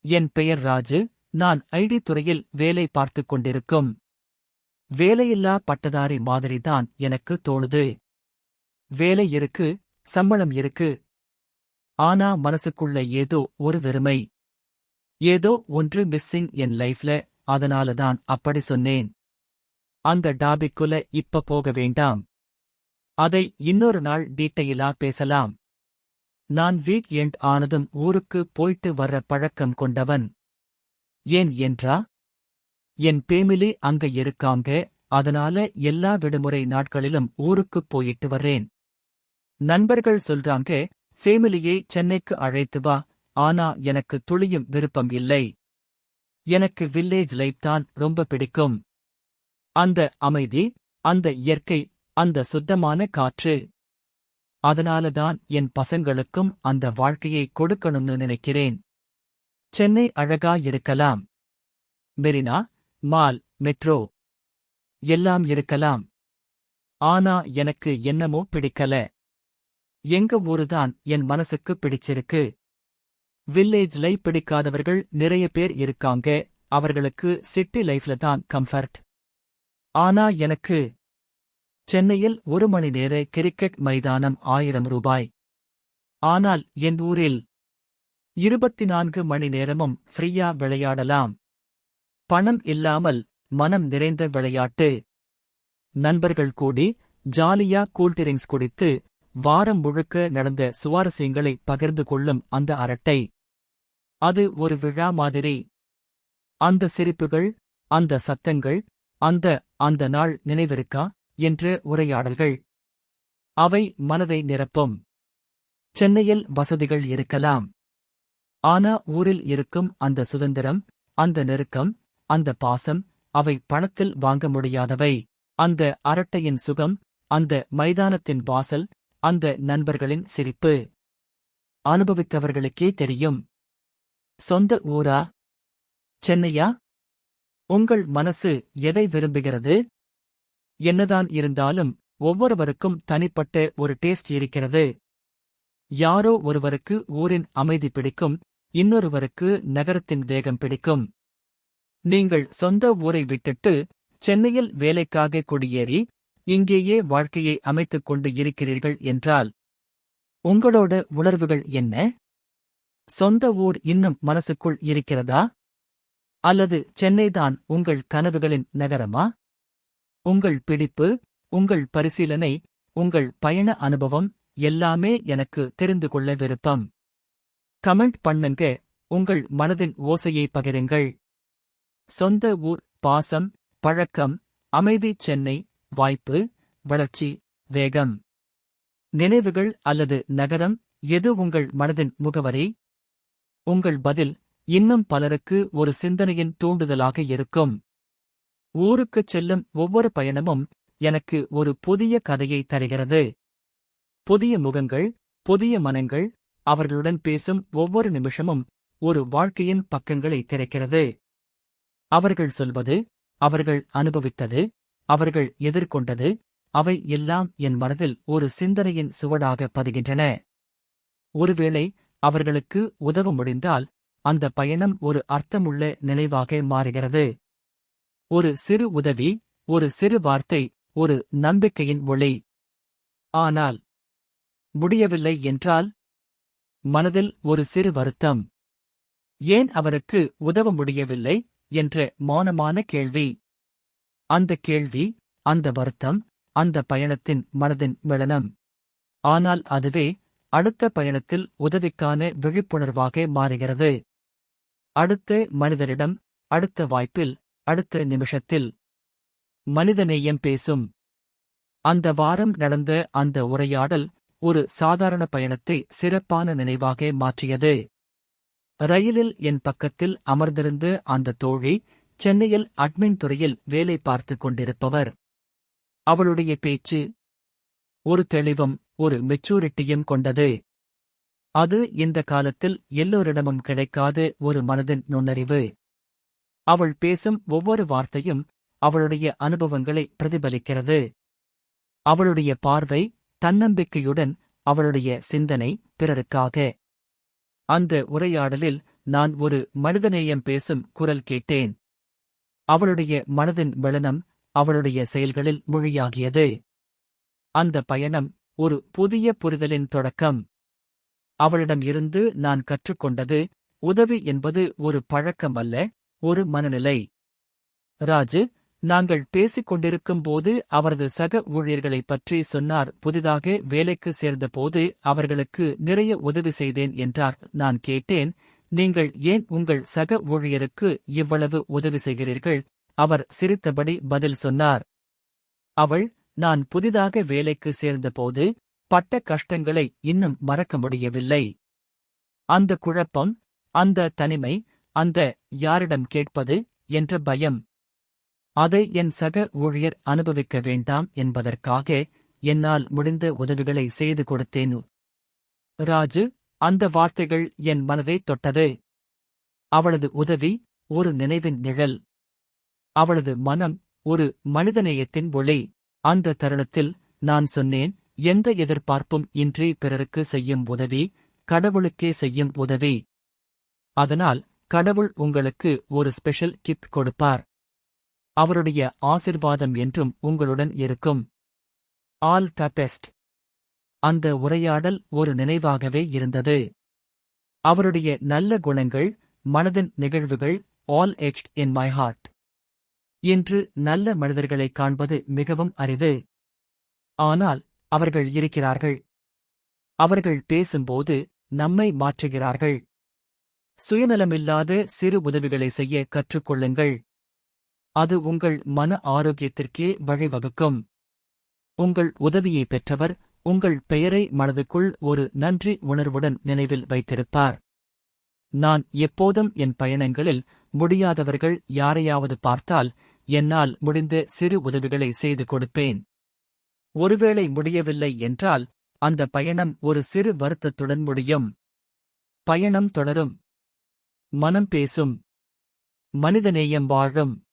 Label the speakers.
Speaker 1: என் பெயர் ராஜு. நான் ஐடி துறையில் வேலை பார்த்துக் கொண்டிருக்கும் வேலையில்லா பட்டதாரி மாதிரிதான் எனக்கு தோணுது. வேலை இருக்கு, சம்பளம் இருக்கு. ஆனா மனசுக்குள்ள ஏதோ ஒரு வெறுமை. ஏதோ ஒன்று மிஸ்ஸிங் என் லைஃப்ல. அதனாலதான் அப்படி சொன்னேன். அந்த டாபிக்குள்ள இப்ப போக வேண்டாம். அதை இன்னொரு நாள் டீட்டெயிலா பேசலாம். நான் வீக் எண்ட் ஆனதும் ஊருக்கு போயிட்டு வர்ற பழக்கம் கொண்டவன். ஏன் என்றா, என் பேமிலி அங்க இருக்காங்க. அதனால எல்லா விடுமுறை நாட்களிலும் ஊருக்குப் போயிட்டு வர்றேன். நண்பர்கள் சொல்றாங்க, ஃபேமிலியை சென்னைக்கு அழைத்து வா. ஆனா எனக்கு துளியும் விருப்பம் இல்லை. எனக்கு வில்லேஜ் லைஃப் தான் ரொம்ப பிடிக்கும். அந்த அமைதி, அந்த இயற்கை, அந்த சுத்தமான காற்று. அதனாலதான் என் பசங்களுக்கும் அந்த வாழ்க்கையை கொடுக்கணும்னு நினைக்கிறேன். சென்னை அழகா இருக்கலாம். மெரினா, மால், மெட்ரோ எல்லாம் இருக்கலாம். ஆனா எனக்கு என்னமோ பிடிக்கல. எங்க ஊருதான் என் மனசுக்கு பிடிச்சிருக்கு. வில்லேஜ் லைஃப் பிடிக்காதவர்கள் நிறைய பேர் இருக்காங்க. அவர்களுக்கு சிட்டி லைஃப்ல தான் கம்ஃபர்ட். ஆனா எனக்கு சென்னையில் 1 மணி நேர கிரிக்கெட் மைதானம் 1000 ரூபாய். ஆனால் என் ஊரில் 24 மணி நேரமும் ஃப்ரீயா விளையாடலாம். பணம் இல்லாமல் மனம் நிறைந்த விளையாட்டு. நண்பர்கள் கூடி ஜாலியா கூல்ட்ரிங்க்ஸ் குடித்து வாரம் முழுக்க நடந்த சுவாரஸ்யங்களை பகிர்ந்து கொள்ளும் அந்த அரட்டை. அது ஒரு விழா மாதிரி. அந்த சிரிப்புகள், அந்த சத்தங்கள், அந்த நாள் நினைவிருக்கா என்ற உரையாடல்கள். அவை மனதை நிரப்பும். சென்னையில் வசதிகள் இருக்கலாம். ஆனா ஊரில் இருக்கும் அந்த சுதந்திரம், அந்த நெருக்கம், அந்த பாசம், அவை பணத்தில் வாங்க முடியாதவை. அந்த அரட்டையின் சுகம், அந்த மைதானத்தின் வாசல், அந்த நண்பர்களின் சிரிப்பு. அனுபவித்தவர்களுக்கே தெரியும். சொந்த ஊரா, சென்னையா? உங்கள் மனசு எதை விரும்புகிறது? என்னதான் இருந்தாலும் ஒவ்வொருவருக்கும் தனிப்பட்ட ஒரு டேஸ்ட் இருக்கிறது. யாரோ ஒருவருக்கு ஊரின் அமைதி பிடிக்கும், இன்னொருவருக்கு நகரத்தின் வேகம் பிடிக்கும். நீங்கள் சொந்த ஊரை விட்டுட்டு சென்னையில் வேலைக்காக குடியேறி இங்கேயே வாழ்க்கையை அமைத்துக் கொண்டு இருக்கிறீர்கள் என்றால் உங்களோட உணர்வுகள் என்ன? சொந்த ஊர் இன்னும் மனசுக்குள் இருக்கிறதா? அல்லது சென்னைதான் உங்கள் கனவுகளின் நகரமா? உங்கள் பிடிப்பு, உங்கள் பரிசீலனை, உங்கள் பயண அனுபவம் எல்லாமே எனக்கு தெரிந்து கொள்ள விருப்பம். கமெண்ட் பண்ணுங்க. உங்கள் மனதின் ஓசையை பகிருங்கள். சொந்த ஊர், பாசம், பழக்கம், அமைதி, சென்னை, வாய்ப்பு, வளர்ச்சி, வேகம். நினைவுகள் அல்லது நகரம், எது உங்கள் மனதின் முகவரி? உங்கள் பதில் இன்னும் பலருக்கு ஒரு சிந்தனையின் தூண்டுதலாக இருக்கும். ஊருக்குச் செல்லும் ஒவ்வொரு பயணமும் எனக்கு ஒரு புதிய கதையை தருகிறது. புதிய முகங்கள், புதிய மனங்கள், அவர்களுடன் பேசும் ஒவ்வொரு நிமிஷமும் ஒரு வாழ்க்கையின் பக்கங்களை திறக்கிறது. அவர்கள் சொல்வது, அவர்கள் அனுபவித்தது, அவர்கள் எதிர்கொண்டது, அவை எல்லாம் என் மனதில் ஒரு சிந்தனையின் சுவடாக பதிகின்றன. ஒருவேளை அவர்களுக்கு உதவ முடிந்தால் அந்த பயணம் ஒரு அர்த்தமுள்ள நினைவாக மாறுகிறது. ஒரு சிறு உதவி, ஒரு சிறு வார்த்தை, ஒரு நம்பிக்கையின் ஒளி. ஆனால் முடியவில்லை என்றால் மனதில் ஒரு சிறு வருத்தம். ஏன் அவருக்கு உதவ முடியவில்லை என்ற மௌனமான கேள்வி. அந்த கேள்வி, அந்த வருத்தம், அந்த பயணத்தின் மனதின் மிளனம். ஆனால் அதுவே அடுத்த பயணத்தில் உதவிக்கான விழிப்புணர்வாக மாறுகிறது. அடுத்த மனிதரிடம், அடுத்த வாய்ப்பில், அடுத்த நிமிஷத்தில். மனிதநேயம் பேசும். அந்த வாரம் நடந்த அந்த உரையாடல் ஒரு சாதாரண பயணத்தை சிறப்பான நினைவாக மாற்றியது. ரயிலில் என் பக்கத்தில் அமர்ந்திருந்த அந்த தோழி சென்னையில் அட்மின் துறையில் வேலை பார்த்துக் கொண்டிருப்பவர். அவளுடைய பேச்சு ஒரு தெளிவும் ஒரு மெச்சூரிட்டியும் கொண்டது. அது இந்த காலத்தில் எல்லோரிடமும் கிடைக்காத ஒரு மனதின் நுண்ணறிவு. அவள் பேசும் ஒவ்வொரு வார்த்தையும் அவளுடைய அனுபவங்களை பிரதிபலிக்கிறது. அவளுடைய பார்வை தன்னம்பிக்கையுடன், அவளுடைய சிந்தனை பிறருக்காக. அந்த உரையாடலில் நான் ஒரு மனிதநேயம் பேசும் குரல் கேட்டேன். அவளுடைய மனதின் வெளனம் அவளுடைய செயல்களில் மொழியாகியது. அந்த பயணம் ஒரு புதிய புரிதலின் தொடக்கம். அவளிடம் இருந்து நான் கற்றுக்கொண்டது, உதவி என்பது ஒரு பழக்கம் அல்ல, ஒரு மனநிலை. ராஜு, நாங்கள் பேசிக் கொண்டிருக்கும்போது அவரது சக ஊழியர்களைப் பற்றி சொன்னார். புதிதாக வேலைக்கு சேர்ந்தபோது அவர்களுக்கு நிறைய உதவி செய்தேன் என்றார். நான் கேட்டேன், நீங்கள் ஏன் உங்கள் சக ஊழியருக்கு இவ்வளவு உதவி செய்கிறீர்கள்? அவர் சிரித்தபடி பதில் சொன்னார். அவள், நான் புதிதாக வேலைக்கு சேர்ந்தபோது பட்ட கஷ்டங்களை இன்னும் மறக்க முடியவில்லை. அந்த குழப்பம், அந்த தனிமை, அந்த யாரிடம் கேட்பது என்ற பயம். அதை என் சக ஊழியர் அனுபவிக்க வேண்டாம் என்பதற்காக என்னால் முடிந்த உதவிகளை செய்து கொடுத்தேன். ராஜு, அந்த வார்த்தைகள் என் மனதை தொட்டது. அவளது உதவி ஒரு நினைவின் நிழல். அவளது மனம் ஒரு மனிதநேயத்தின் ஒளி. அந்த தருணத்தில் நான் சொன்னேன், எந்த எதிர்பார்ப்பும் இன்றி பிறருக்கு செய்யும் உதவி கடவுளுக்கே செய்யும் உதவி. அதனால் கடவுள் உங்களுக்கு ஒரு ஸ்பெஷல் கிஃப்ட் கொடுப்பார். அவருடைய ஆசிர்வாதம் என்றும் உங்களுடன் இருக்கும். All the best. அந்த உரையாடல் ஒரு நினைவாகவே இருந்தது. அவருடைய நல்ல குணங்கள், மனதின் நிகழ்வுகள், ஆல் எட்ச்ட் இன் மை ஹார்ட். இன்று நல்ல மனிதர்களைக் காண்பது மிகவும் அரிது. ஆனால் அவர்கள் இருக்கிறார்கள். அவர்கள் பேசும்போது நம்மை மாற்றுகிறார்கள். சுயநலமில்லாத சிறு உதவிகளை செய்ய கற்றுக்கொள்ளுங்கள். அது உங்கள் மன ஆரோக்கியத்திற்கே வழிவகுக்கும். உங்கள் உதவியை பெற்றவர் உங்கள் பெயரை மனதுக்குள் ஒரு நன்றி உணர்வுடன் நினைவில் வைத்திருப்பார். நான் எப்போதும் என் பயணங்களில் முடியாதவர்கள் யாரையாவது பார்த்தால் என்னால் முடிந்த சிறு உதவிகளை செய்து கொடுப்பேன். ஒருவேளை முடியவில்லை என்றால் அந்த பயணம் ஒரு சிறு வருத்தத்துடன் முடியும். பயணம் தொடரும். மனம் பேசும். மனிதநேயம் வாழும்.